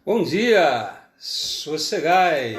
Bom dia, sossegai.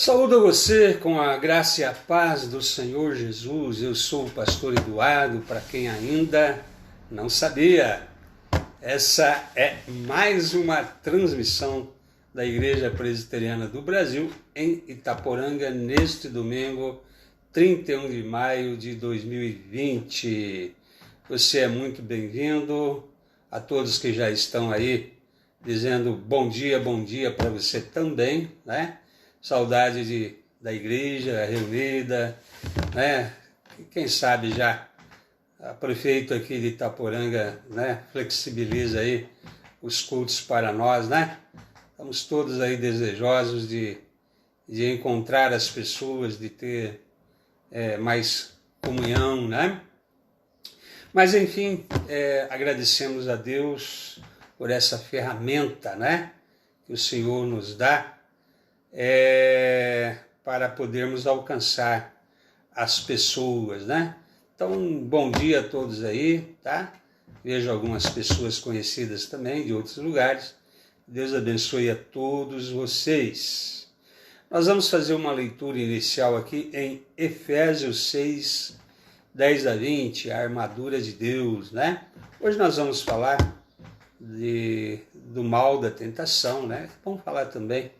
Saúdo a você com a graça e a paz do Senhor Jesus. Eu sou o pastor Eduardo, para quem ainda não sabia. Essa é mais uma transmissão da Igreja Presbiteriana do Brasil em Itaporanga, neste domingo, 31 de maio de 2020. Você é muito bem-vindo, a todos que já estão aí dizendo bom dia para você também, né? Saudade da igreja reunida, né? Quem sabe já a prefeito aqui de Itaporanga, né, flexibiliza aí os cultos para nós, né? Estamos todos aí desejosos de encontrar as pessoas, de ter mais comunhão, né? Mas, enfim, agradecemos a Deus por essa ferramenta, né, que o Senhor nos dá para podermos alcançar as pessoas, né? Então, bom dia a todos aí, tá? Vejo algumas pessoas conhecidas também de outros lugares. Deus abençoe a todos vocês. Nós vamos fazer uma leitura inicial aqui em Efésios 6, 10 a 20, a armadura de Deus, né? Hoje nós vamos falar do mal da tentação, né? Vamos falar também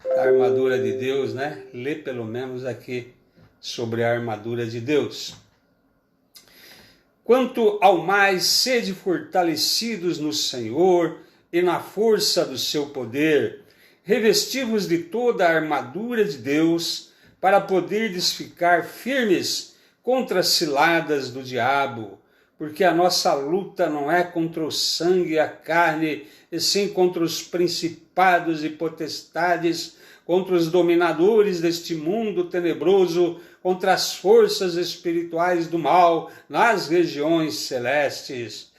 da armadura de Deus, né? Lê pelo menos aqui sobre a armadura de Deus. Quanto ao mais, sede fortalecidos no Senhor e na força do seu poder, revesti-vos de toda a armadura de Deus, para poderdes ficar firmes contra as ciladas do diabo, porque a nossa luta não é contra o sangue e a carne, e sim contra os principados e potestades, contra os dominadores deste mundo tenebroso, contra as forças espirituais do mal nas regiões celestes.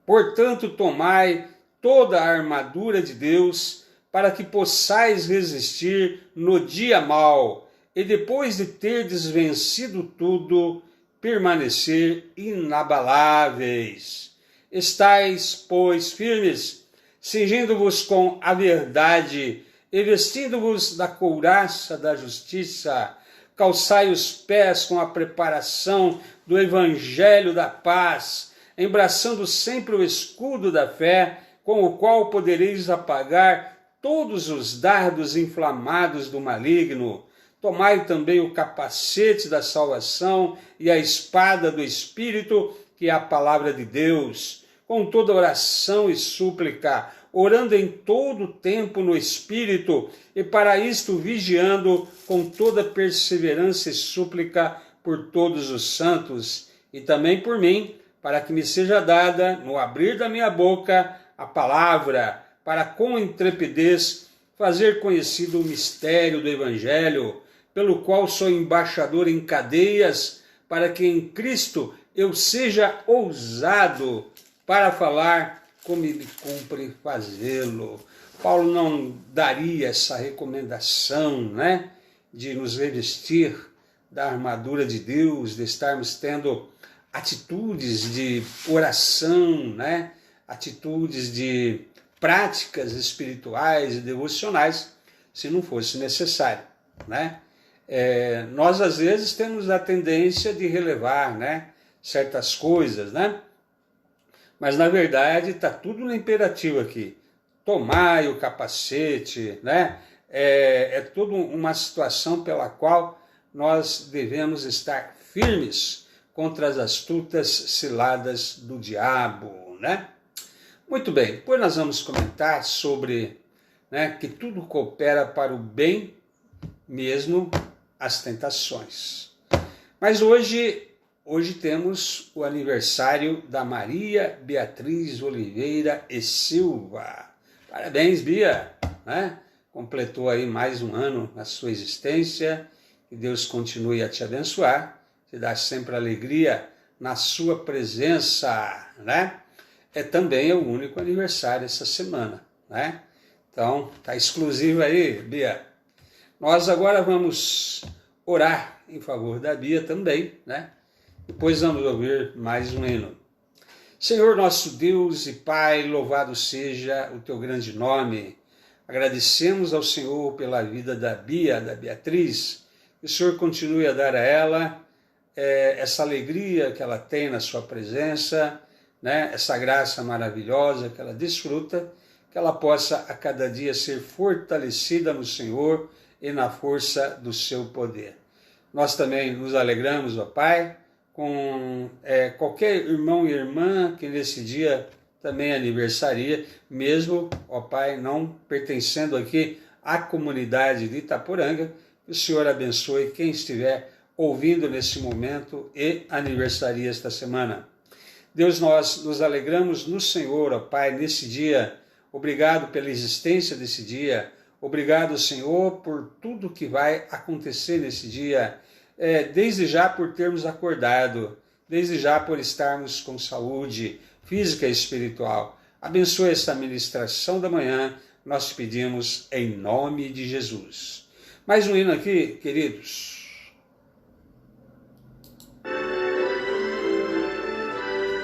Portanto, tomai toda a armadura de Deus, para que possais resistir no dia mau, e depois de terdes vencido tudo, permanecer inabaláveis. Estais, pois, firmes, cingindo-vos com a verdade, e vestindo-vos da couraça da justiça, calçai os pés com a preparação do evangelho da paz, embraçando sempre o escudo da fé, com o qual podereis apagar todos os dardos inflamados do maligno. Tomai também o capacete da salvação e a espada do Espírito, que é a palavra de Deus, com toda oração e súplica, orando em todo o tempo no Espírito, e para isto vigiando com toda perseverança e súplica por todos os santos, e também por mim, para que me seja dada, no abrir da minha boca, a palavra, para com intrepidez fazer conhecido o mistério do Evangelho, pelo qual sou embaixador em cadeias, para que em Cristo eu seja ousado para falar como me cumpre fazê-lo. Paulo não daria essa recomendação, né, de nos revestir da armadura de Deus, de estarmos tendo atitudes de oração, né, atitudes de práticas espirituais e devocionais, se não fosse necessário, né? Nós, às vezes, temos a tendência de relevar, né, certas coisas, né? Mas, na verdade, está tudo no imperativo aqui. Tomai o capacete, né? É toda uma situação pela qual nós devemos estar firmes contra as astutas ciladas do diabo, né? Muito bem, depois nós vamos comentar sobre, né, que tudo coopera para o bem, mesmo as tentações. Mas hoje temos o aniversário da Maria Beatriz Oliveira e Silva. Parabéns, Bia, né? Completou aí mais um ano na sua existência. Que Deus continue a te abençoar, te dar sempre alegria na sua presença, né? Também é o único aniversário essa semana, né? Então, tá exclusivo aí, Bia. Nós agora vamos orar em favor da Bia também, né? Depois vamos ouvir mais um hino. Senhor nosso Deus e Pai, louvado seja o teu grande nome. Agradecemos ao Senhor pela vida da Bia, da Beatriz. Que o Senhor continue a dar a ela essa alegria que ela tem na sua presença, né? Essa graça maravilhosa que ela desfruta, que ela possa a cada dia ser fortalecida no Senhor e na força do seu poder. Nós também nos alegramos, ó Pai, com qualquer irmão e irmã que nesse dia também aniversaria, mesmo, ó Pai, não pertencendo aqui à comunidade de Itaporanga. Que o Senhor abençoe quem estiver ouvindo nesse momento e aniversaria esta semana. Deus, nós nos alegramos no Senhor, ó Pai, nesse dia. Obrigado pela existência desse dia. Obrigado, Senhor, por tudo que vai acontecer nesse dia. Desde já por termos acordado, desde já por estarmos com saúde física e espiritual. Abençoe esta ministração da manhã, nós te pedimos em nome de Jesus. Mais um hino aqui, queridos.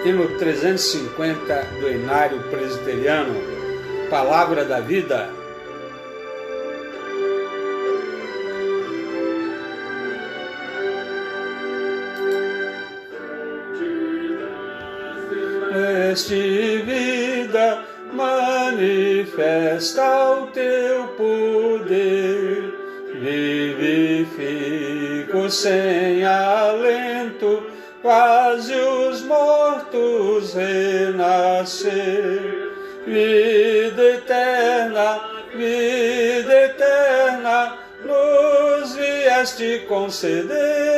Hino 350 do Inário Presbiteriano, Palavra da Vida. Este vida manifesta o teu poder, vivifico sem alento, quase os mortos renascer. Vida eterna, nos vieste conceder,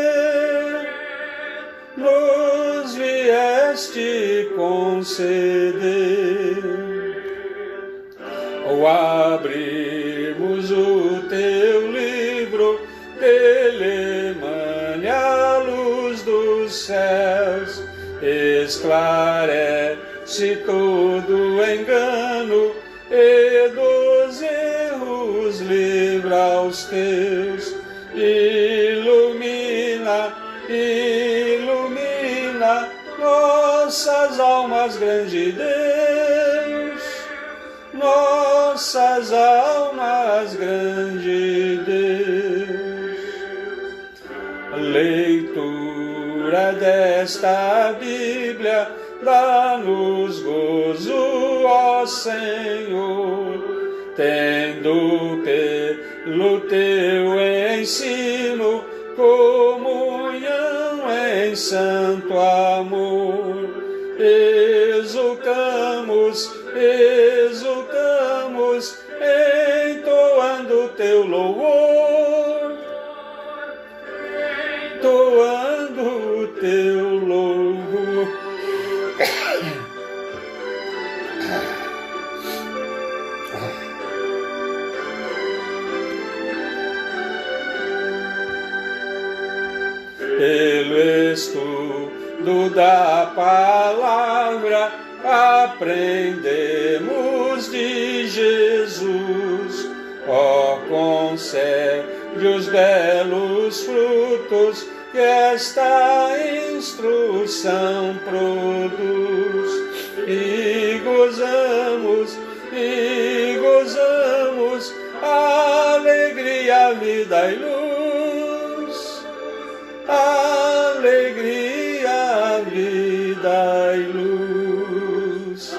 nos vieste conceder. Ao abrirmos o teu livro, dele emane a luz dos céus, esclarece todo engano e dos erros livra os teus. Ilumina nossas almas, grande Deus, nossas almas, grande Deus. Leitura desta Bíblia, dá-nos gozo, ó Senhor, tendo pelo teu ensino comunhão em santo amor. Exultamos, entoando teu louvor, entoando teu louvor. Pelo estudo da palavra, aprendemos de Jesus. Ó, concede os belos frutos que esta instrução produz. E gozamos alegria, vida e luz. Alegria, vida e luz.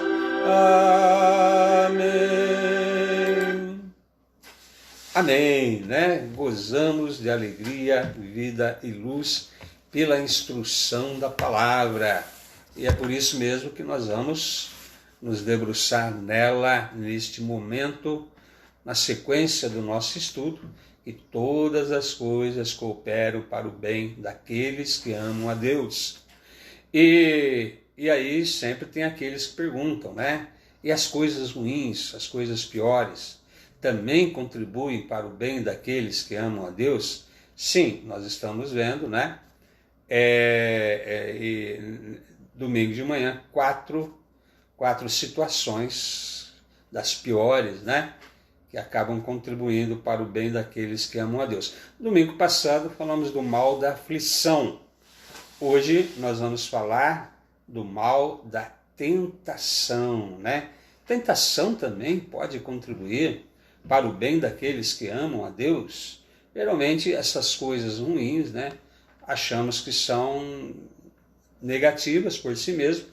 Amém. Amém, né? Gozamos de alegria, vida e luz pela instrução da palavra. E é por isso mesmo que nós vamos nos debruçar nela neste momento, na sequência do nosso estudo, que todas as coisas cooperam para o bem daqueles que amam a Deus. E aí sempre tem aqueles que perguntam, né? E as coisas ruins, as coisas piores, também contribuem para o bem daqueles que amam a Deus? Sim, nós estamos vendo, né? Domingo de manhã, quatro situações das piores, né? Que acabam contribuindo para o bem daqueles que amam a Deus. Domingo passado falamos do mal da aflição. Hoje nós vamos falar do mal da tentação, né? Tentação também pode contribuir para o bem daqueles que amam a Deus. Geralmente essas coisas ruins, né? Achamos que são negativas por si mesmo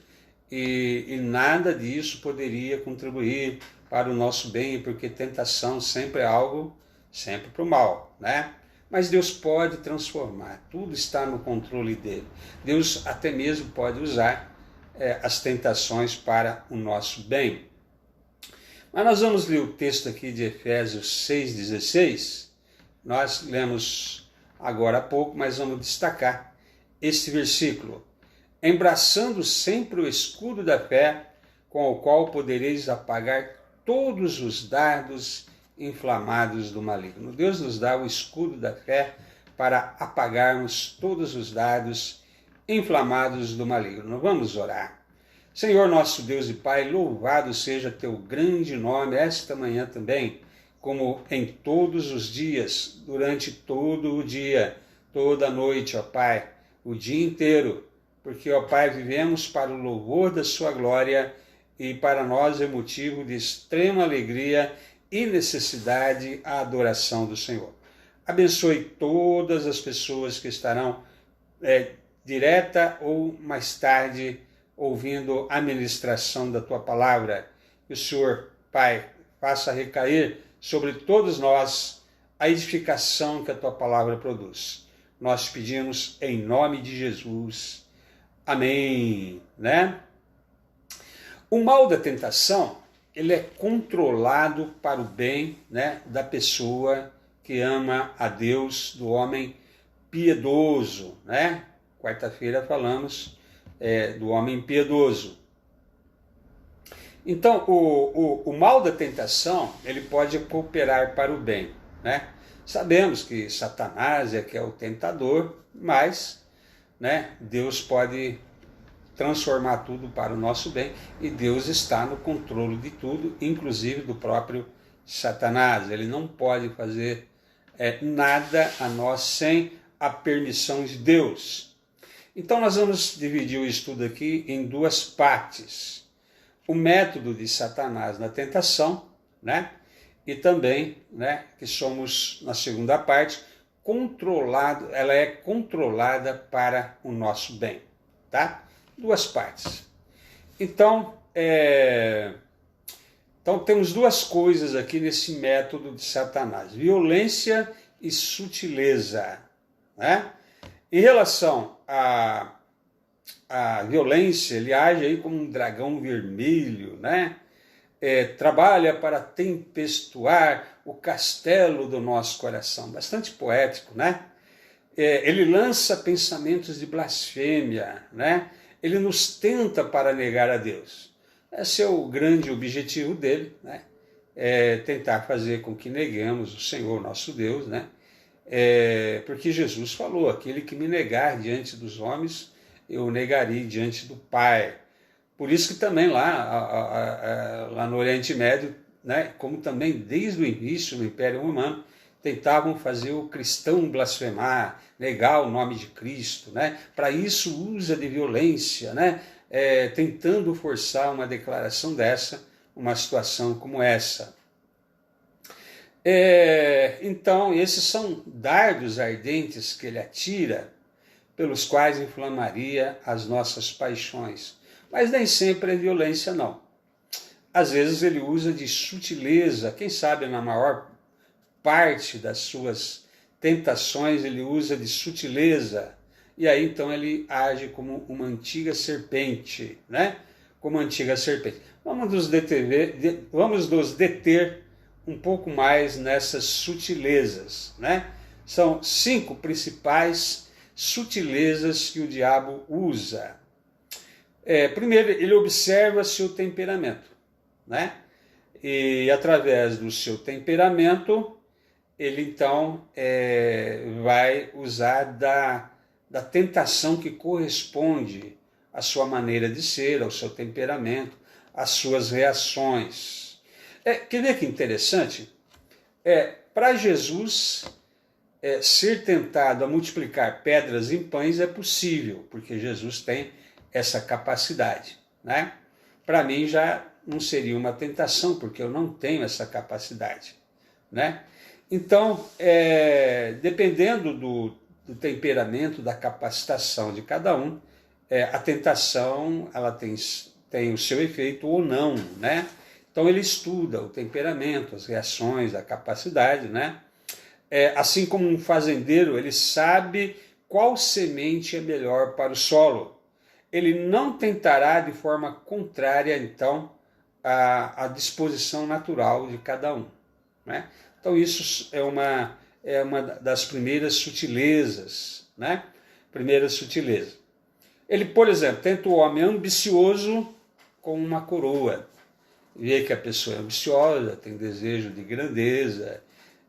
e nada disso poderia contribuir para o nosso bem, porque tentação sempre é algo, sempre para o mal, né? Mas Deus pode transformar, tudo está no controle dele. Deus até mesmo pode usar as tentações para o nosso bem. Mas nós vamos ler o texto aqui de Efésios 6,16. Nós lemos agora há pouco, mas vamos destacar este versículo. Embraçando sempre o escudo da fé, com o qual podereis apagar todos os dardos inflamados do maligno. Deus nos dá o escudo da fé para apagarmos todos os dardos inflamados do maligno. Vamos orar. Senhor nosso Deus e Pai, louvado seja teu grande nome esta manhã também, como em todos os dias, durante todo o dia, toda a noite, ó Pai, o dia inteiro, porque, ó Pai, vivemos para o louvor da sua glória e para nós é motivo de extrema alegria e necessidade a adoração do Senhor. Abençoe todas as pessoas que estarão direta ou mais tarde ouvindo a ministração da tua palavra. Que o Senhor, Pai, faça recair sobre todos nós a edificação que a tua palavra produz. Nós pedimos em nome de Jesus. Amém. Né? O mal da tentação, ele é controlado para o bem, né, da pessoa que ama a Deus, do homem piedoso. Né? Quarta-feira falamos do homem piedoso. Então, o mal da tentação, ele pode cooperar para o bem. Né? Sabemos que Satanás é que é o tentador, mas, né, Deus pode transformar tudo para o nosso bem e Deus está no controle de tudo, inclusive do próprio Satanás. Ele não pode fazer nada a nós sem a permissão de Deus. Então nós vamos dividir o estudo aqui em duas partes. O método de Satanás na tentação, né? E também, né, que somos, na segunda parte, ela é controlada para o nosso bem. Tá? Duas partes. Então temos duas coisas aqui nesse método de Satanás: violência e sutileza. Né? Em relação à violência, ele age aí como um dragão vermelho, né? Trabalha para tempestuar o castelo do nosso coração. Bastante poético, né? Ele lança pensamentos de blasfêmia, né? Ele nos tenta para negar a Deus. Esse é o grande objetivo dele, né? Tentar fazer com que neguemos o Senhor nosso Deus, né? Porque Jesus falou: aquele que me negar diante dos homens, eu o negarei diante do Pai. Por isso que também lá no Oriente Médio, né, como também desde o início no Império Romano, tentavam fazer o cristão blasfemar, negar o nome de Cristo. Né? Para isso usa de violência, né? Tentando forçar uma declaração dessa, uma situação como essa. Então, esses são dardos ardentes que ele atira, pelos quais inflamaria as nossas paixões. Mas nem sempre é violência, não. Às vezes ele usa de sutileza, quem sabe na maior parte das suas tentações ele usa de sutileza, e aí então ele age como uma antiga serpente, né? Como uma antiga serpente. Vamos nos deter um pouco mais nessas sutilezas, né? São 5 principais sutilezas que o diabo usa. Primeiro, ele observa seu temperamento, né? E através do seu temperamento, ele então vai usar da tentação que corresponde à sua maneira de ser, ao seu temperamento, às suas reações. Quer ver que interessante? Para Jesus ser tentado a multiplicar pedras em pães é possível, porque Jesus tem essa capacidade. Né? Para mim já não seria uma tentação, porque eu não tenho essa capacidade. Né? Então, dependendo do temperamento, da capacitação de cada um, a tentação ela tem o seu efeito ou não. Né? Então ele estuda o temperamento, as reações, a capacidade. Né? Assim como um fazendeiro, ele sabe qual semente é melhor para o solo. ele não tentará de forma contrária, então, à disposição natural de cada um, né? Então isso é uma das primeiras sutilezas, né? Primeira sutileza. Ele, por exemplo, tenta o homem ambicioso com uma coroa. Vê que a pessoa é ambiciosa, tem desejo de grandeza,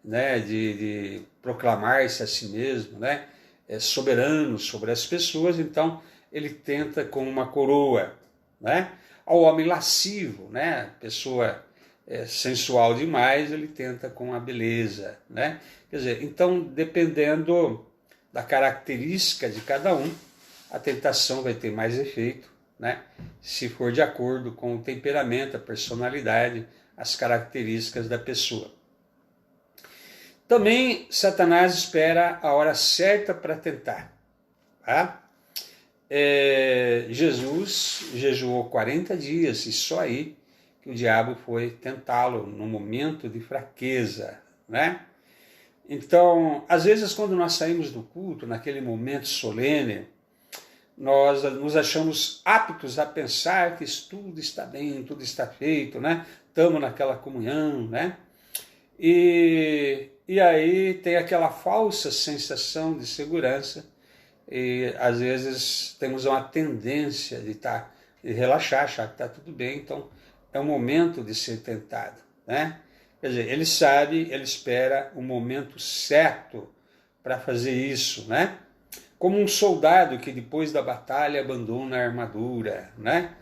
né? de proclamar-se a si mesmo, né? É soberano sobre as pessoas, então ele tenta com uma coroa, né? Ao homem lascivo, né? Pessoa sensual demais, ele tenta com a beleza, né? Quer dizer, então, dependendo da característica de cada um, a tentação vai ter mais efeito, né? Se for de acordo com o temperamento, a personalidade, as características da pessoa. Também Satanás espera a hora certa para tentar, tá? Jesus jejuou 40 dias e só aí que o diabo foi tentá-lo no momento de fraqueza, né? Então, às vezes quando nós saímos do culto, naquele momento solene, nós nos achamos aptos a pensar que tudo está bem, tudo está feito, né? Estamos naquela comunhão, né? E aí tem aquela falsa sensação de segurança e às vezes temos uma tendência de relaxar, achar que está tudo bem, então é o momento de ser tentado, né? Quer dizer, ele sabe, ele espera o momento certo para fazer isso, né? Como um soldado que depois da batalha abandona a armadura, né?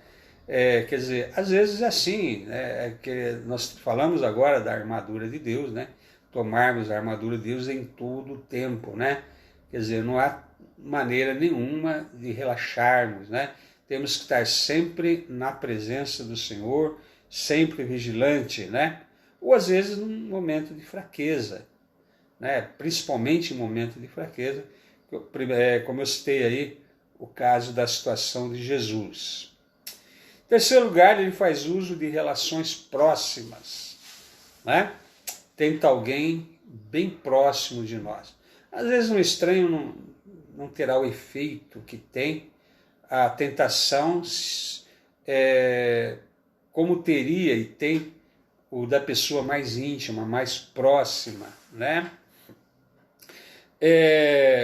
Quer dizer, às vezes é assim, né? Que nós falamos agora da armadura de Deus, né? Tomarmos a armadura de Deus em todo o tempo, né? Quer dizer, não há maneira nenhuma de relaxarmos, né? Temos que estar sempre na presença do Senhor, sempre vigilante, né? Ou às vezes num momento de fraqueza, né? Principalmente em momento de fraqueza, como eu citei aí, o caso da situação de Jesus. Em terceiro lugar, ele faz uso de relações próximas, né? Tenta alguém bem próximo de nós. Às vezes um estranho não terá o efeito que tem a tentação, como teria e tem o da pessoa mais íntima, mais próxima, né?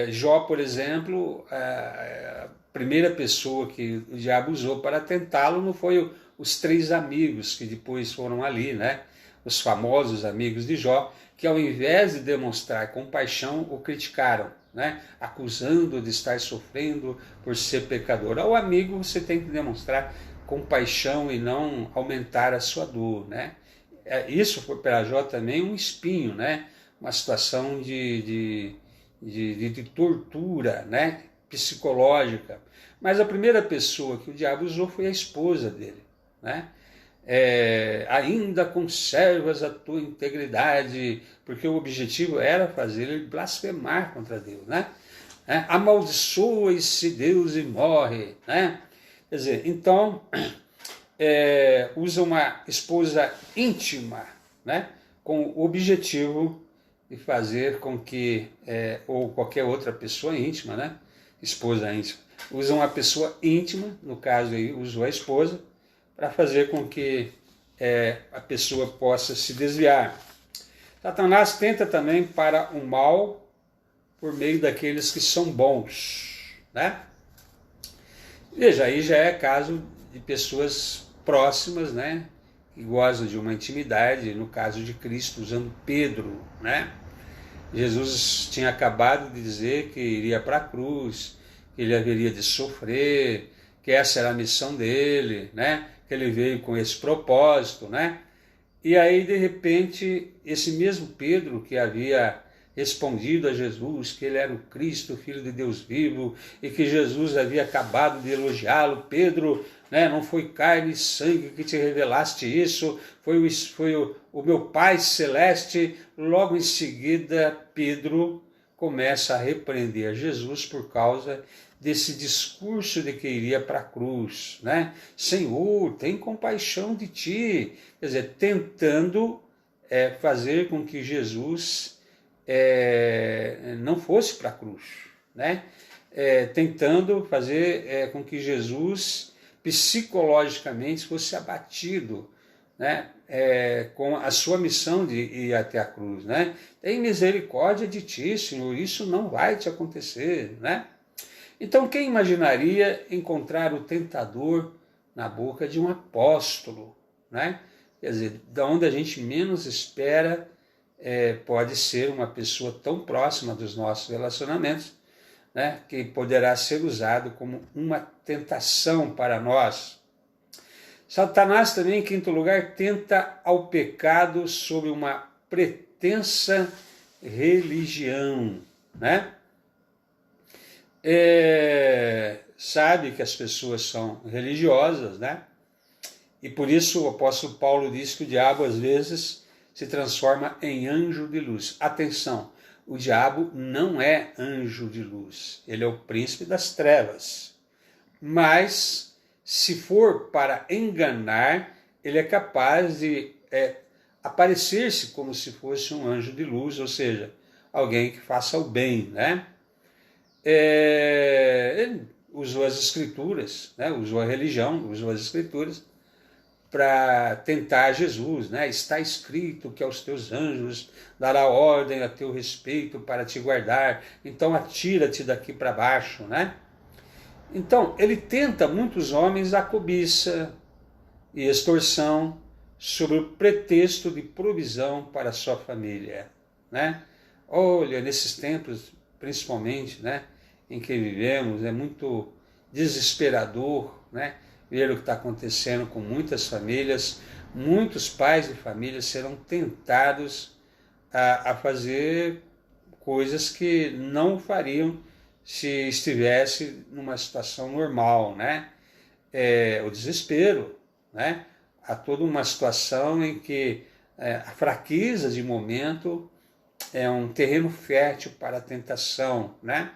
Jó, por exemplo, a primeira pessoa que o diabo usou para tentá-lo não foi os 3 amigos que depois foram ali, né? Os famosos amigos de Jó, que ao invés de demonstrar compaixão, o criticaram, né? Acusando de estar sofrendo por ser pecador. Ao amigo você tem que demonstrar compaixão e não aumentar a sua dor, né? Isso foi para Jó também um espinho, né? Uma situação de tortura, né? Psicológica. Mas a primeira pessoa que o diabo usou foi a esposa dele, né? Ainda conservas a tua integridade, porque o objetivo era fazer ele blasfemar contra Deus, né? Amaldiçoa-se Deus e morre, né? Quer dizer, então usa uma esposa íntima, né? Com o objetivo de fazer com que, ou qualquer outra pessoa íntima, né? Esposa íntima, usa uma pessoa íntima, no caso aí usou a esposa, para fazer com que a pessoa possa se desviar. Satanás tenta também para o mal por meio daqueles que são bons, né? Veja, aí já é caso de pessoas próximas, né? Que gozam de uma intimidade, no caso de Cristo, usando Pedro, né? Jesus tinha acabado de dizer que iria para a cruz, que ele haveria de sofrer, que essa era a missão dele, né? Que ele veio com esse propósito, né? E aí, de repente, esse mesmo Pedro que havia respondido a Jesus que ele era o Cristo, o Filho de Deus vivo, e que Jesus havia acabado de elogiá-lo, Pedro, né, não foi carne e sangue que te revelaste isso, foi o meu Pai Celeste. Logo em seguida, Pedro começa a repreender Jesus por causa desse discurso de que iria para a cruz, né? Senhor, tem compaixão de ti. Quer dizer, tentando fazer com que Jesus não fosse para a cruz, né? tentando fazer com que Jesus psicologicamente fosse abatido, né? Com a sua missão de ir até a cruz, né? Tem misericórdia de ti, Senhor, isso não vai te acontecer, né? Então, quem imaginaria encontrar o tentador na boca de um apóstolo, né? Quer dizer, da onde a gente menos espera, pode ser uma pessoa tão próxima dos nossos relacionamentos, né? Que poderá ser usado como uma tentação para nós. Satanás também, em quinto lugar, tenta ao pecado sob uma pretensa religião, né? Sabe que as pessoas são religiosas, né? E por isso o apóstolo Paulo diz que o diabo às vezes se transforma em anjo de luz. Atenção, o diabo não é anjo de luz, ele é o príncipe das trevas. Mas, se for para enganar, ele é capaz de aparecer-se como se fosse um anjo de luz, ou seja, alguém que faça o bem, né? Ele usou as escrituras, né? Usou a religião, usou as escrituras para tentar Jesus, né? Está escrito que aos teus anjos dará ordem a teu respeito para te guardar, então atira-te daqui para baixo, né? Então, ele tenta muitos homens a cobiça e extorsão sob o pretexto de provisão para a sua família, né? Olha, nesses tempos, principalmente, né, em que vivemos, é muito desesperador, né, ver o que está acontecendo com muitas famílias. Muitos pais de família serão tentados a fazer coisas que não fariam se estivesse numa situação normal, né? O desespero, né? Há toda uma situação em que a fraqueza de momento é um terreno fértil para a tentação, né?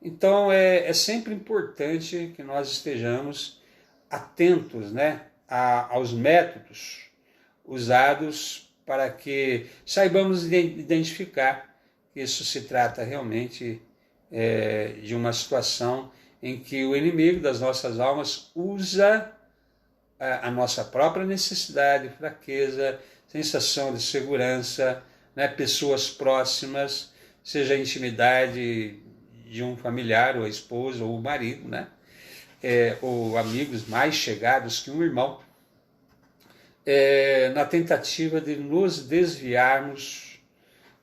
Então é sempre importante que nós estejamos atentos, né, aos métodos usados para que saibamos identificar que isso se trata realmente de uma situação em que o inimigo das nossas almas usa a nossa própria necessidade, fraqueza, sensação de segurança, né, pessoas próximas, seja a intimidade de um familiar, ou a esposa, ou o marido, né, ou amigos mais chegados que um irmão, na tentativa de nos desviarmos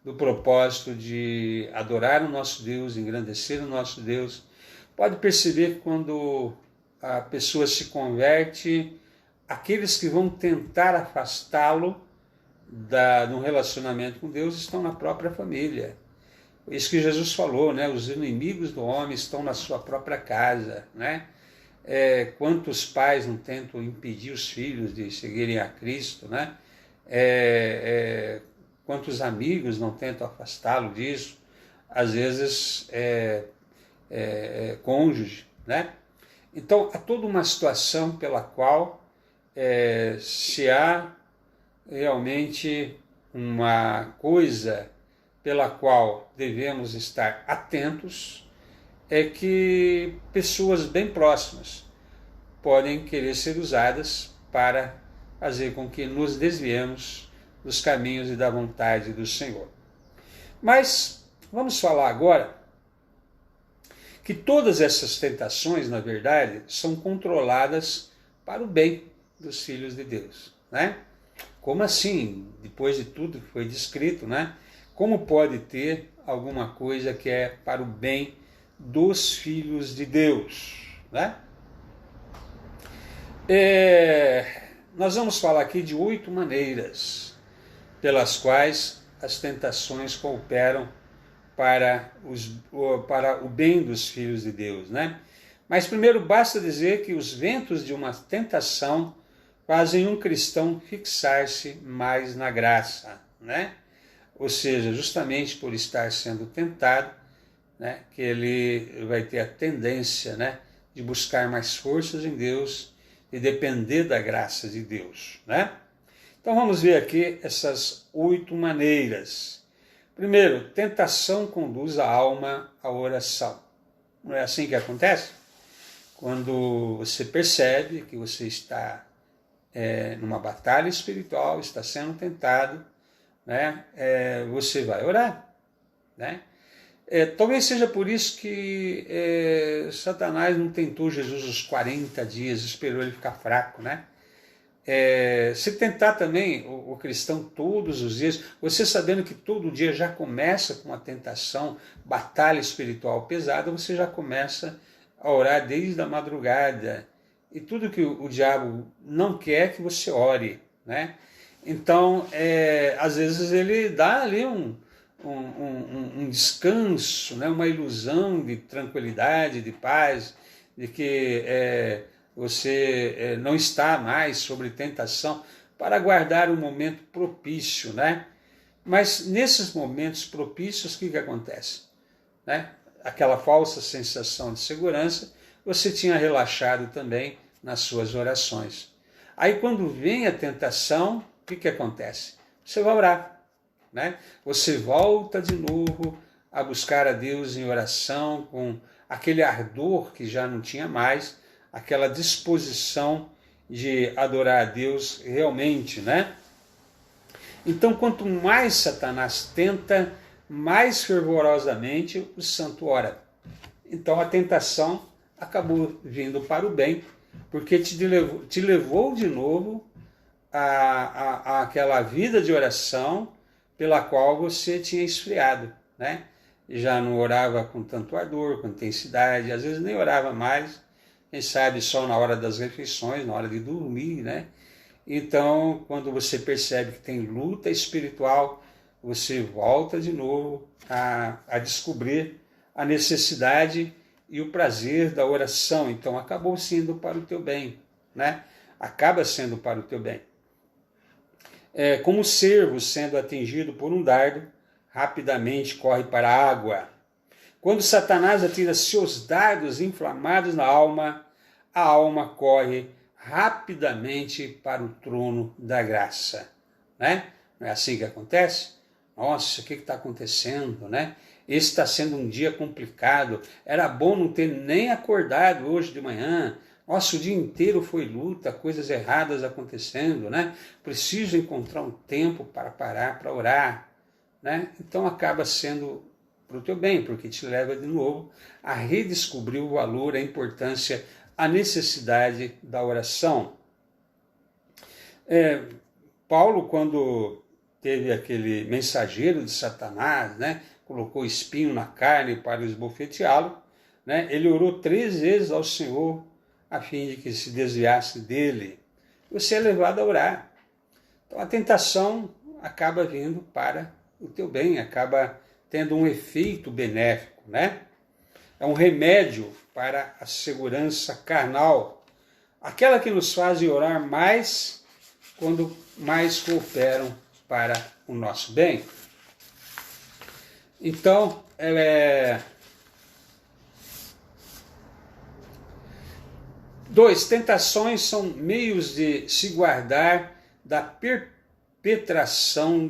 do propósito de adorar o nosso Deus, engrandecer o nosso Deus. Pode perceber que quando a pessoa se converte, aqueles que vão tentar afastá-lo de um relacionamento com Deus estão na própria família. Isso que Jesus falou, né? Os inimigos do homem estão na sua própria casa, né? Quantos pais não tentam impedir os filhos de seguirem a Cristo, né? Quantos amigos não tentam afastá-lo disso, às vezes cônjuge, né? Então, há toda uma situação pela qual, se há realmente uma coisa pela qual devemos estar atentos, é que pessoas bem próximas podem querer ser usadas para fazer com que nos desviemos dos caminhos e da vontade do Senhor. Mas vamos falar agora que todas essas tentações, na verdade, são controladas para o bem dos filhos de Deus, né? Como assim? Depois de tudo que foi descrito, né? Como pode ter alguma coisa que é para o bem dos filhos de Deus, né? Nós vamos falar aqui de 8 maneiras pelas quais as tentações cooperam para o bem dos filhos de Deus, né? Mas primeiro basta dizer que os ventos de uma tentação fazem um cristão fixar-se mais na graça, né? Ou seja, justamente por estar sendo tentado, né, que ele vai ter a tendência, né, de buscar mais forças em Deus e depender da graça de Deus, né? Então vamos ver aqui essas 8 maneiras. Primeiro, tentação conduz a alma à oração. Não é assim que acontece? Quando você percebe que você está numa batalha espiritual, está sendo tentado, né? Você vai orar, né? Talvez seja por isso que Satanás não tentou Jesus os 40 dias, esperou ele ficar fraco, né? Se tentar também o cristão todos os dias, você sabendo que todo dia já começa com uma tentação, batalha espiritual pesada, você já começa a orar desde a madrugada. E tudo que o diabo não quer que você ore, né? Então, às vezes ele dá ali um descanso, né? Uma ilusão de tranquilidade, de paz, de que você não está mais sobre tentação, para aguardar um momento propício, né? Mas nesses momentos propícios, o que acontece? Né? Aquela falsa sensação de segurança, você tinha relaxado também nas suas orações. Aí quando vem a tentação, o que acontece? Você vai orar, né? Você volta de novo a buscar a Deus em oração, com aquele ardor que já não tinha mais, aquela disposição de adorar a Deus realmente, né? Então, quanto mais Satanás tenta, mais fervorosamente o santo ora. Então, a tentação acabou vindo para o bem, porque te levou de novo àquela vida de oração pela qual você tinha esfriado, né? Já não orava com tanto ardor, com intensidade, às vezes nem orava mais, quem sabe só na hora das refeições, na hora de dormir, né? Então, quando você percebe que tem luta espiritual, você volta de novo a descobrir a necessidade e o prazer da oração. Então, acabou sendo para o teu bem, né? Acaba sendo para o teu bem. Como o cervo sendo atingido por um dardo, rapidamente corre para a água. Quando Satanás atira seus dardos inflamados na alma, a alma corre rapidamente para o trono da graça, né? Não é assim que acontece? Nossa, o que está acontecendo, né? Esse está sendo um dia complicado, era bom não ter nem acordado hoje de manhã, nossa, o dia inteiro foi luta, coisas erradas acontecendo, né? Preciso encontrar um tempo para parar, para orar, né? Então acaba sendo para o teu bem, porque te leva de novo a redescobrir o valor, a importância, a necessidade da oração. Paulo, quando teve aquele mensageiro de Satanás, né, colocou espinho na carne para esbofeteá-lo, né, ele orou 3 vezes ao Senhor a fim de que se desviasse dele. Você é levado a orar. Então a tentação acaba vindo para o teu bem, acaba tendo um efeito benéfico, né? É um remédio para a segurança carnal, aquela que nos faz orar mais quando mais cooperam para o nosso bem. Então, 2, tentações são meios de se guardar da perpetração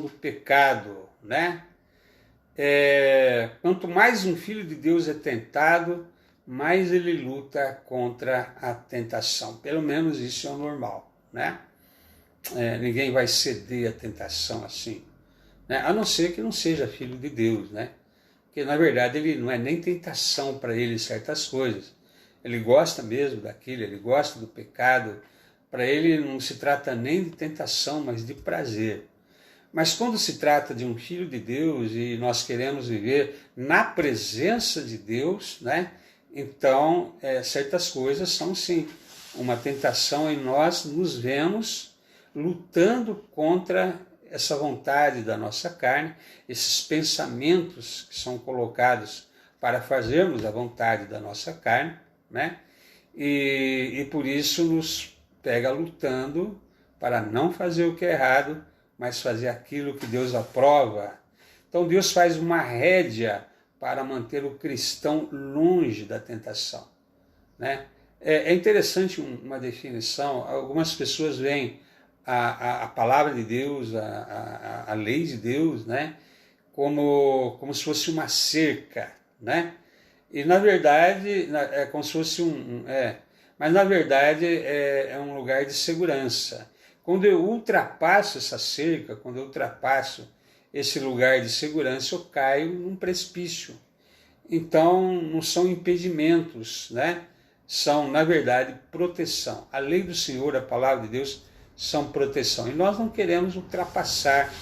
do pecado, né? Quanto mais um filho de Deus é tentado, mais ele luta contra a tentação. Pelo menos isso é o normal, né? Ninguém vai ceder à tentação assim, né? A não ser que não seja filho de Deus, né? Porque na verdade ele não é nem tentação para ele certas coisas. Ele gosta mesmo daquilo, ele gosta do pecado. Para ele não se trata nem de tentação, mas de prazer. Mas quando se trata de um filho de Deus e nós queremos viver na presença de Deus, né? Então certas coisas são sim uma tentação e nós nos vemos lutando contra essa vontade da nossa carne, esses pensamentos que são colocados para fazermos a vontade da nossa carne, né? E por isso nos pega lutando para não fazer o que é errado, mas fazer aquilo que Deus aprova. Então Deus faz uma rédea para manter o cristão longe da tentação, né? É interessante uma definição. Algumas pessoas veem a palavra de Deus, a lei de Deus, né, como se fosse uma cerca, né? E na verdade é como se fosse mas na verdade é um lugar de segurança. Quando eu ultrapasso essa cerca, quando eu ultrapasso esse lugar de segurança, eu caio num precipício. Então não são impedimentos, né? São, na verdade, proteção. A lei do Senhor, a palavra de Deus, são proteção. E nós não queremos ultrapassar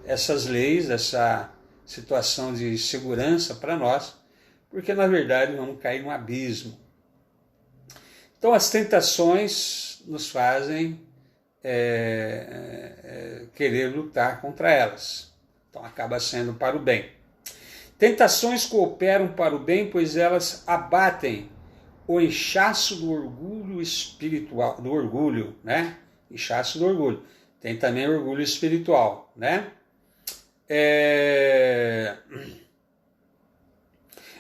essas leis, essa situação de segurança para nós, porque, na verdade, vamos cair num abismo. Então, as tentações nos fazem querer lutar contra elas. Então, acaba sendo para o bem. Tentações cooperam para o bem, pois elas abatem o inchaço do orgulho espiritual, do orgulho, né? Inchaço do orgulho. Tem também orgulho espiritual, né?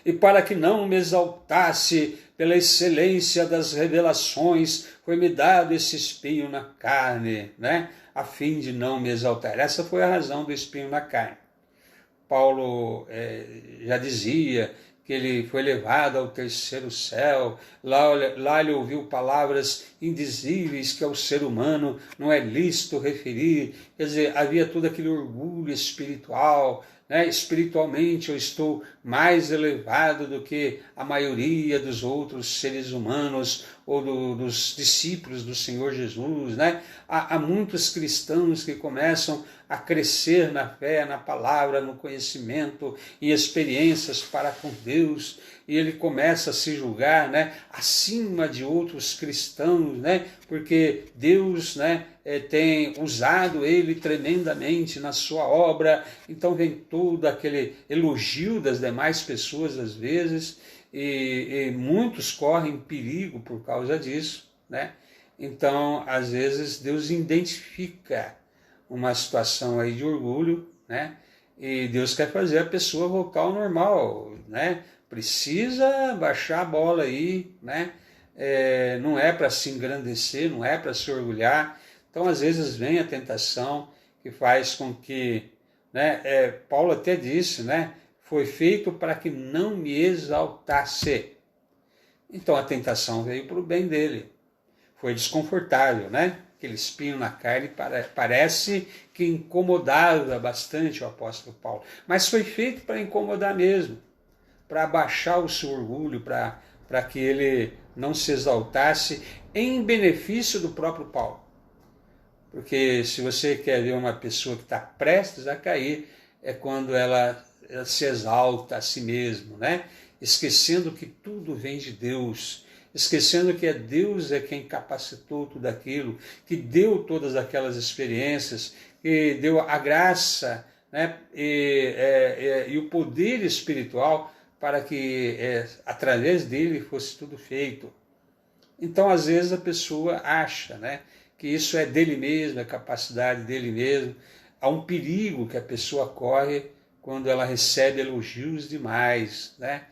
E para que não me exaltasse pela excelência das revelações, foi-me dado esse espinho na carne, né? A fim de não me exaltar. Essa foi a razão do espinho na carne. Paulo já dizia que ele foi levado ao terceiro céu, lá ele ouviu palavras indizíveis que ao ser humano não é lícito referir, quer dizer, havia todo aquele orgulho espiritual, né? Espiritualmente eu estou mais elevado do que a maioria dos outros seres humanos ou dos discípulos do Senhor Jesus, né? Há muitos cristãos que começam a crescer na fé, na palavra, no conhecimento, em experiências para com Deus, e ele começa a se julgar, né, acima de outros cristãos, né, porque Deus, né, tem usado ele tremendamente na sua obra. Então vem todo aquele elogio das demais pessoas às vezes, e muitos correm perigo por causa disso, né? Então, às vezes, Deus identifica uma situação aí de orgulho, né? E Deus quer fazer a pessoa voltar ao normal, né? Precisa baixar a bola aí, né? Não é para se engrandecer, não é para se orgulhar. Então, às vezes, vem a tentação que faz com que, né? Paulo até disse, né? Foi feito para que não me exaltasse. Então, a tentação veio para o bem dele. Foi desconfortável, né? Aquele espinho na carne parece que incomodava bastante o apóstolo Paulo. Mas foi feito para incomodar mesmo, para abaixar o seu orgulho, para que ele não se exaltasse em benefício do próprio Paulo. Porque se você quer ver uma pessoa que está prestes a cair, é quando ela se exalta a si mesmo, né? Esquecendo que tudo vem de Deus, esquecendo que Deus é quem capacitou tudo aquilo, que deu todas aquelas experiências, que deu a graça, né? E o poder espiritual para que através dele fosse tudo feito. Então, às vezes, a pessoa acha, né, que isso é dele mesmo, é capacidade dele mesmo. Há um perigo que a pessoa corre quando ela recebe elogios demais, né?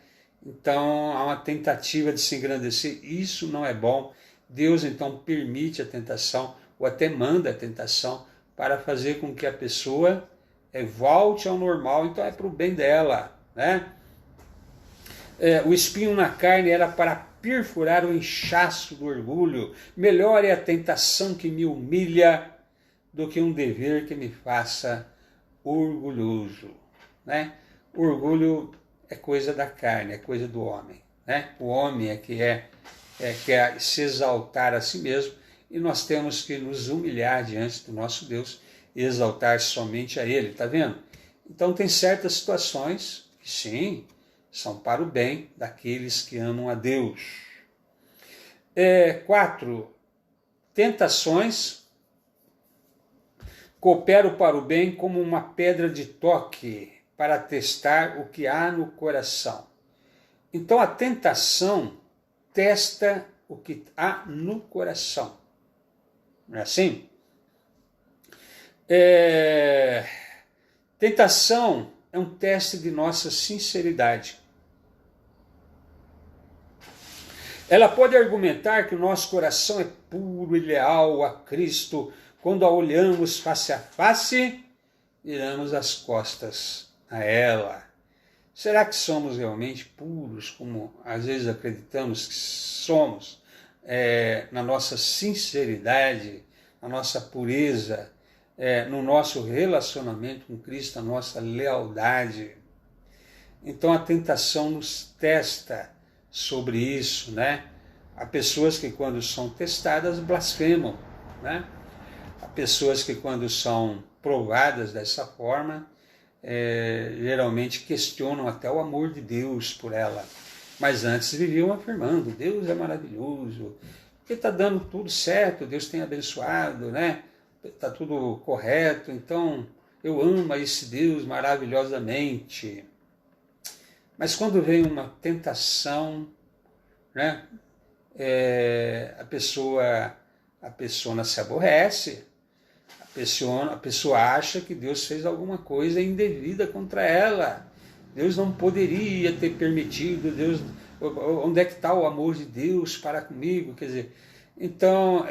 Então, há uma tentativa de se engrandecer. Isso não é bom. Deus, então, permite a tentação, ou até manda a tentação, para fazer com que a pessoa volte ao normal. Então, é para o bem dela, né? O espinho na carne era para perfurar o inchaço do orgulho. Melhor é a tentação que me humilha do que um dever que me faça orgulhoso, né? O orgulho é coisa da carne, é coisa do homem, né? O homem que quer se exaltar a si mesmo, e nós temos que nos humilhar diante do nosso Deus e exaltar somente a Ele, tá vendo? Então tem certas situações que sim, são para o bem daqueles que amam a Deus. 4. Tentações cooperam para o bem como uma pedra de toque para testar o que há no coração. Então a tentação testa o que há no coração. Não é assim? Tentação é um teste de nossa sinceridade. Ela pode argumentar que o nosso coração é puro e leal a Cristo. Quando a olhamos face a face, viramos as costas a ela. Será que somos realmente puros, como às vezes acreditamos que somos, na nossa sinceridade, na nossa pureza, no nosso relacionamento com Cristo, a nossa lealdade? Então a tentação nos testa sobre isso, né? Há pessoas que quando são testadas blasfemam, né? Há pessoas que quando são provadas dessa forma, geralmente questionam até o amor de Deus por ela. Mas antes viviam afirmando, Deus é maravilhoso, porque está dando tudo certo, Deus tem abençoado, né? Está tudo correto, então eu amo esse Deus maravilhosamente. Mas quando vem uma tentação, né? A pessoa se aborrece, a pessoa acha que Deus fez alguma coisa indevida contra ela. Deus não poderia ter permitido, Deus, onde é que está o amor de Deus para comigo? Quer dizer, então,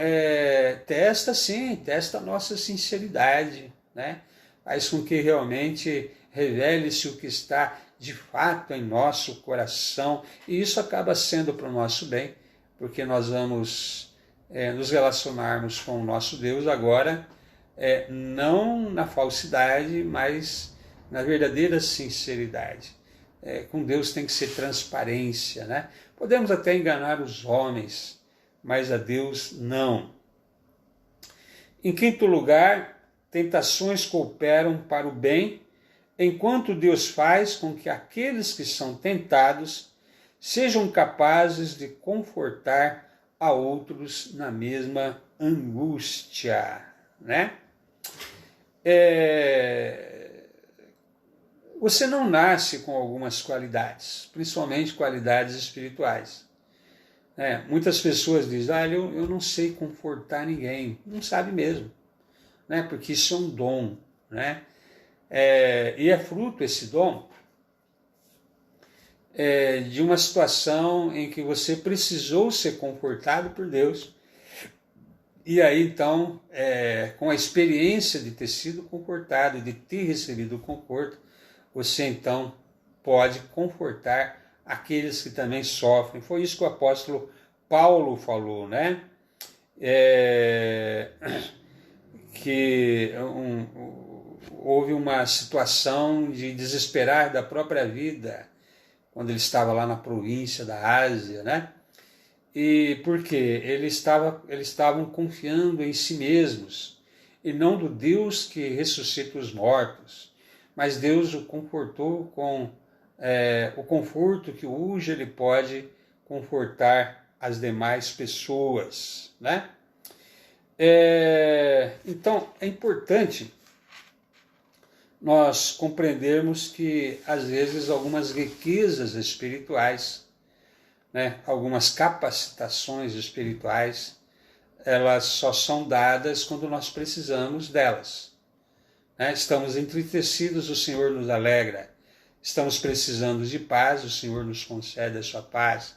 testa a nossa sinceridade, né? Faz com que realmente revele-se o que está de fato em nosso coração, e isso acaba sendo para o nosso bem, porque nós vamos nos relacionarmos com o nosso Deus agora, não na falsidade, mas na verdadeira sinceridade. Com Deus tem que ser transparência, né? Podemos até enganar os homens, mas a Deus não. Em quinto lugar, tentações cooperam para o bem, enquanto Deus faz com que aqueles que são tentados sejam capazes de confortar a outros na mesma angústia, né? Você não nasce com algumas qualidades, principalmente qualidades espirituais. Muitas pessoas dizem, eu não sei confortar ninguém. Não sabe mesmo, né? Porque isso é um dom, né? E é fruto esse dom de uma situação em que você precisou ser confortado por Deus. E aí, então, com a experiência de ter sido confortado, de ter recebido o conforto, você, então, pode confortar aqueles que também sofrem. Foi isso que o apóstolo Paulo falou, né? Que houve uma situação de desesperar da própria vida, quando ele estava lá na província da Ásia, né? E por quê? Eles estavam confiando em si mesmos, e não do Deus que ressuscita os mortos. Mas Deus o confortou com o conforto que hoje ele pode confortar as demais pessoas, né? Então, é importante nós compreendermos que, às vezes, algumas riquezas espirituais, né, algumas capacitações espirituais, elas só são dadas quando nós precisamos delas. Estamos entristecidos, o Senhor nos alegra. Estamos precisando de paz, o Senhor nos concede a sua paz.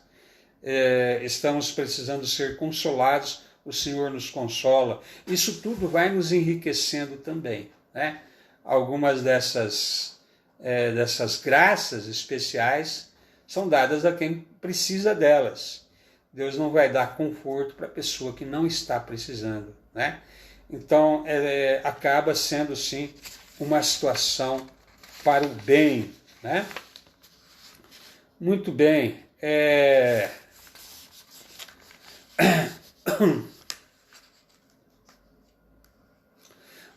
Estamos precisando ser consolados, o Senhor nos consola. Isso tudo vai nos enriquecendo também, né? Algumas dessas graças especiais são dadas a quem precisa delas. Deus não vai dar conforto para a pessoa que não está precisando, né? Então, acaba sendo, sim, uma situação para o bem, né? Muito bem.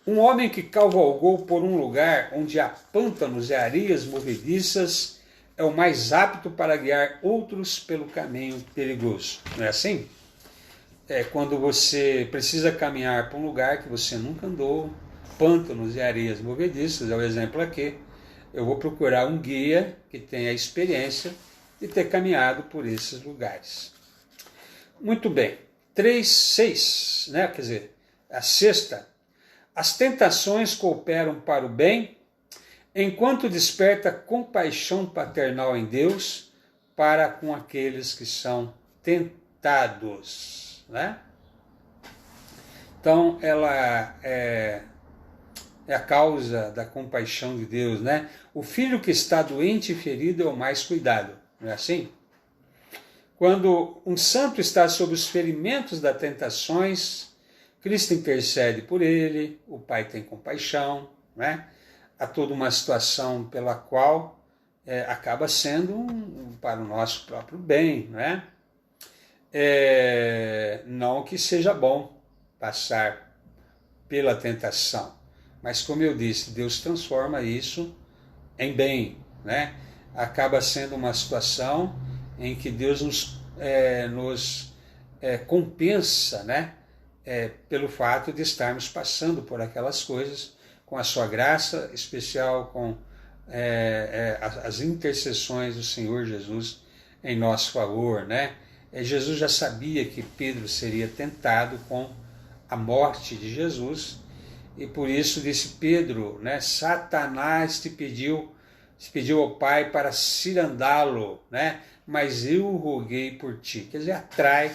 Um homem que cavalgou por um lugar onde há pântanos e areias movediças é o mais apto para guiar outros pelo caminho perigoso. Não é assim? Quando você precisa caminhar para um lugar que você nunca andou, pântanos e areias movediças, é o exemplo aqui, eu vou procurar um guia que tenha a experiência de ter caminhado por esses lugares. Muito bem. 3:6, né? Quer dizer, a sexta. As tentações cooperam para o bem, enquanto desperta compaixão paternal em Deus para com aqueles que são tentados, né? Então, ela é a causa da compaixão de Deus, né? O filho que está doente e ferido é o mais cuidado, não é assim? Quando um santo está sob os ferimentos das tentações, Cristo intercede por ele, o Pai tem compaixão, né? Há toda uma situação pela qual acaba sendo para o nosso próprio bem, né? Não que seja bom passar pela tentação, mas como eu disse, Deus transforma isso em bem, né? Acaba sendo uma situação em que Deus nos compensa, né? Pelo fato de estarmos passando por aquelas coisas, com a sua graça especial, com as intercessões do Senhor Jesus em nosso favor, né? Jesus já sabia que Pedro seria tentado com a morte de Jesus, e por isso disse Pedro, né? Satanás te pediu ao Pai para cirandá-lo, né? Mas eu roguei por ti. Quer dizer, atrai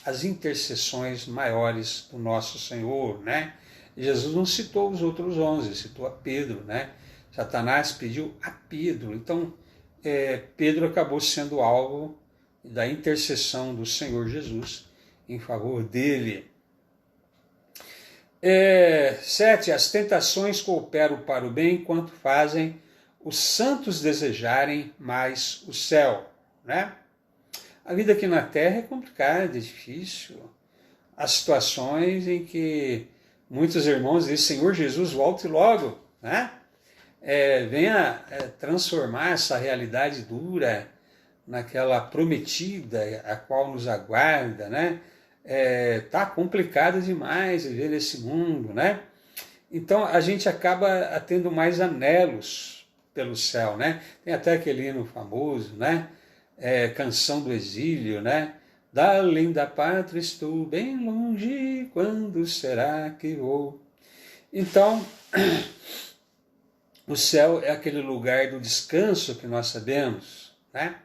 as intercessões maiores do nosso Senhor, né? Jesus não citou os outros 11, citou a Pedro, né? Satanás pediu a Pedro. Então, Pedro acabou sendo alvo da intercessão do Senhor Jesus em favor dele. 7. As tentações cooperam para o bem enquanto fazem os santos desejarem mais o céu, né? A vida aqui na Terra é complicada, é difícil. Há situações em que muitos irmãos dizem, Senhor Jesus, volte logo, né? Venha transformar essa realidade dura naquela prometida, a qual nos aguarda, né? Tá complicado demais viver nesse mundo, né? Então a gente acaba tendo mais anelos pelo céu, né? Tem até aquele hino famoso, né? Canção do exílio, né? Da linda pátria estou bem longe, quando será que vou? Então, o céu é aquele lugar do descanso que nós sabemos, né?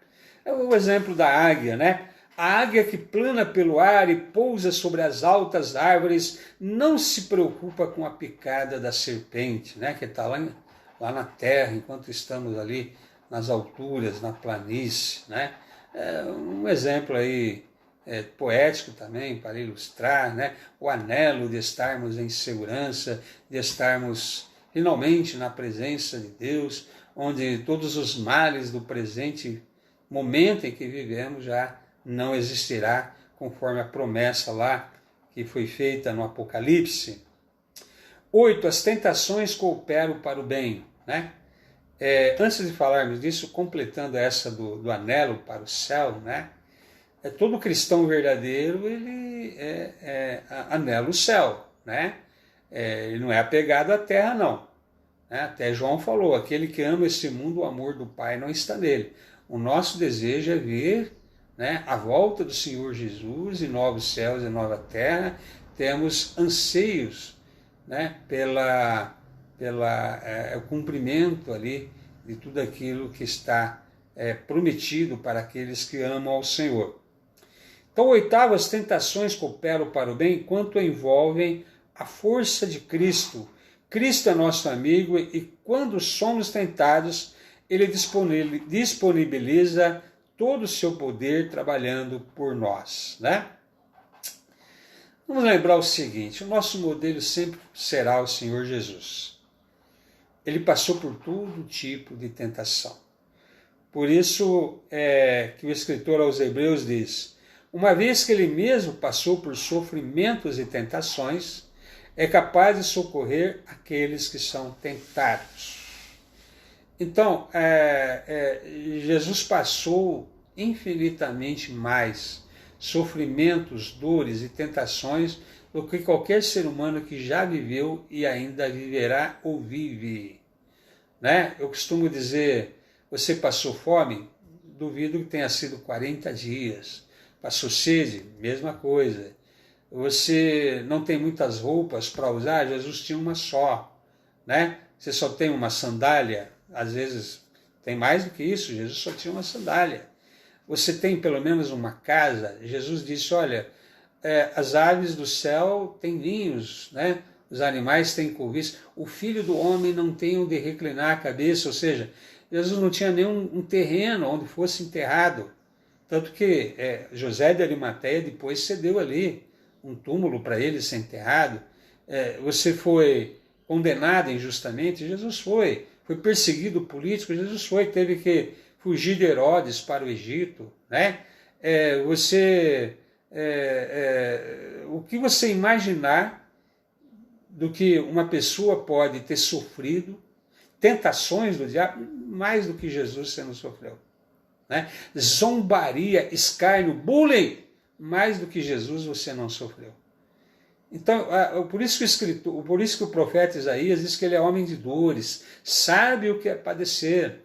É o exemplo da águia, né? A águia que plana pelo ar e pousa sobre as altas árvores não se preocupa com a picada da serpente, né? Que está lá na terra, enquanto estamos ali nas alturas, na planície, né? Um exemplo aí poético também para ilustrar, né? O anelo de estarmos em segurança, de estarmos finalmente na presença de Deus, onde todos os males do presente momento em que vivemos já não existirá, conforme a promessa lá que foi feita no Apocalipse. 8. As tentações cooperam para o bem, né? Antes de falarmos disso, completando essa do anelo para o céu, né? Todo cristão verdadeiro, ele anela o céu, né? Ele não é apegado à terra, não. Né? Até João falou, aquele que ama esse mundo, o amor do Pai não está nele. O nosso desejo é ver, né, a volta do Senhor Jesus e novos céus e nova terra. Temos anseios, né, o cumprimento ali de tudo aquilo que está prometido para aqueles que amam ao Senhor. Então, 8, as tentações cooperam para o bem enquanto envolvem a força de Cristo. Cristo é nosso amigo e quando somos tentados, ele disponibiliza todo o seu poder trabalhando por nós, né? Vamos lembrar o seguinte, o nosso modelo sempre será o Senhor Jesus. Ele passou por todo tipo de tentação. Por isso que o escritor aos Hebreus diz, uma vez que ele mesmo passou por sofrimentos e tentações, é capaz de socorrer aqueles que são tentados. Então, Jesus passou infinitamente mais sofrimentos, dores e tentações do que qualquer ser humano que já viveu e ainda viverá ou vive. Né? Eu costumo dizer, você passou fome? Duvido que tenha sido 40 dias. Passou sede? Mesma coisa. Você não tem muitas roupas para usar? Jesus tinha uma só. Né? Você só tem uma sandália? Às vezes tem mais do que isso, Jesus só tinha uma sandália. Você tem pelo menos uma casa? Jesus disse, olha, as aves do céu têm ninhos, né? os animais têm couvice, o filho do homem não tem onde reclinar a cabeça, ou seja, Jesus não tinha nenhum terreno onde fosse enterrado. Tanto que José de Arimateia depois cedeu ali um túmulo para ele ser enterrado. Você foi condenado injustamente, Jesus foi perseguido político, Jesus teve que fugir de Herodes para o Egito, né? O que você imaginar do que uma pessoa pode ter sofrido, tentações do diabo, mais do que Jesus você não sofreu, né? Zombaria, escárnio, bullying, mais do que Jesus você não sofreu. Então, por isso que o profeta Isaías diz que ele é homem de dores, sabe o que é padecer.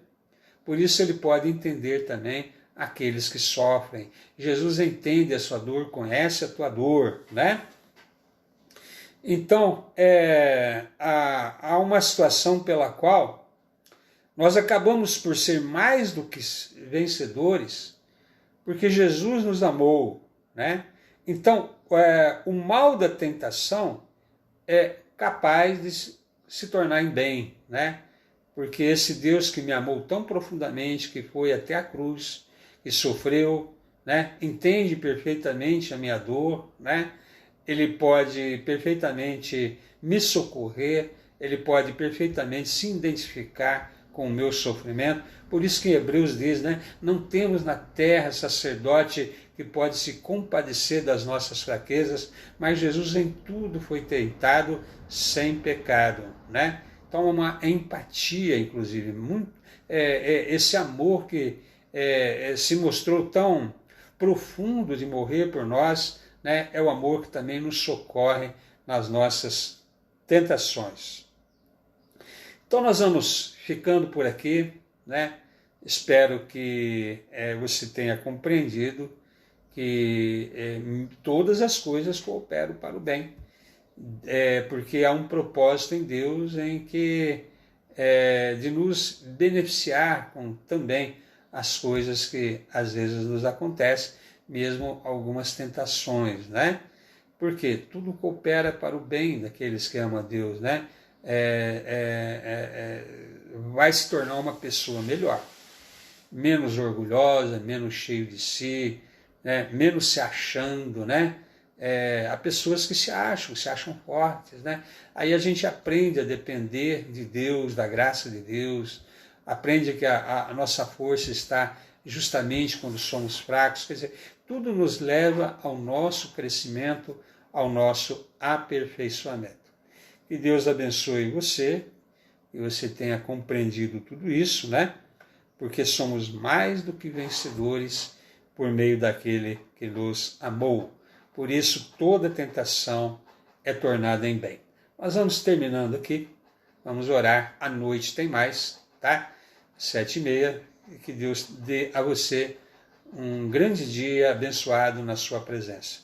Por isso ele pode entender também aqueles que sofrem. Jesus entende a sua dor, conhece a tua dor, né? Então, há uma situação pela qual nós acabamos por ser mais do que vencedores, porque Jesus nos amou, né? Então, o mal da tentação é capaz de se tornar em bem, né? Porque esse Deus que me amou tão profundamente, que foi até a cruz, que sofreu, né? Entende perfeitamente a minha dor, né? Ele pode perfeitamente me socorrer, ele pode perfeitamente se identificar com o meu sofrimento. Por isso que Hebreus diz, né? Não temos na terra sacerdote que pode se compadecer das nossas fraquezas, mas Jesus em tudo foi tentado sem pecado, né? Então uma empatia, inclusive, esse amor que se mostrou tão profundo de morrer por nós, né? É o amor que também nos socorre nas nossas tentações. Então nós vamos ficando por aqui, né? Espero que você tenha compreendido que todas as coisas cooperam para o bem, porque há um propósito em Deus em que de nos beneficiar com também as coisas que às vezes nos acontecem, mesmo algumas tentações, né? Porque tudo coopera para o bem daqueles que amam a Deus, né? Vai se tornar uma pessoa melhor, menos orgulhosa, menos cheio de si, né? Menos se achando, né? Há pessoas que se acham fortes, né? Aí a gente aprende a depender de Deus, da graça de Deus, aprende que a nossa força está justamente quando somos fracos, quer dizer, tudo nos leva ao nosso crescimento, ao nosso aperfeiçoamento. Que Deus abençoe você, que você tenha compreendido tudo isso, né? Porque somos mais do que vencedores por meio daquele que nos amou. Por isso, toda tentação é tornada em bem. Nós vamos terminando aqui, vamos orar, à noite tem mais, tá? 7h30, e que Deus dê a você um grande dia abençoado na sua presença.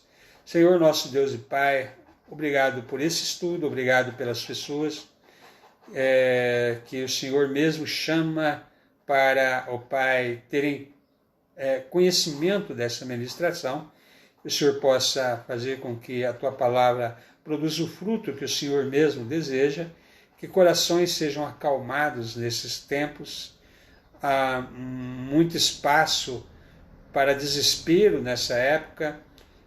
Senhor, nosso Deus e Pai, obrigado por esse estudo, obrigado pelas pessoas que o Senhor mesmo chama para, ó Pai, terem conhecimento dessa ministração, que o Senhor possa fazer com que a Tua palavra produza o fruto que o Senhor mesmo deseja, que corações sejam acalmados nesses tempos. Há muito espaço para desespero nessa época,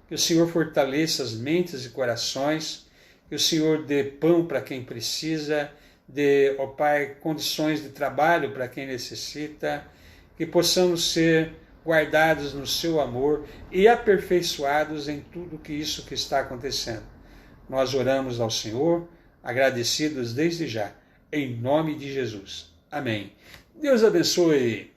que o Senhor fortaleça as mentes e corações, que o Senhor dê pão para quem precisa, dê, ó Pai, condições de trabalho para quem necessita, que possamos ser guardados no seu amor e aperfeiçoados em tudo isso que está acontecendo. Nós oramos ao Senhor, agradecidos desde já, em nome de Jesus. Amém. Deus abençoe.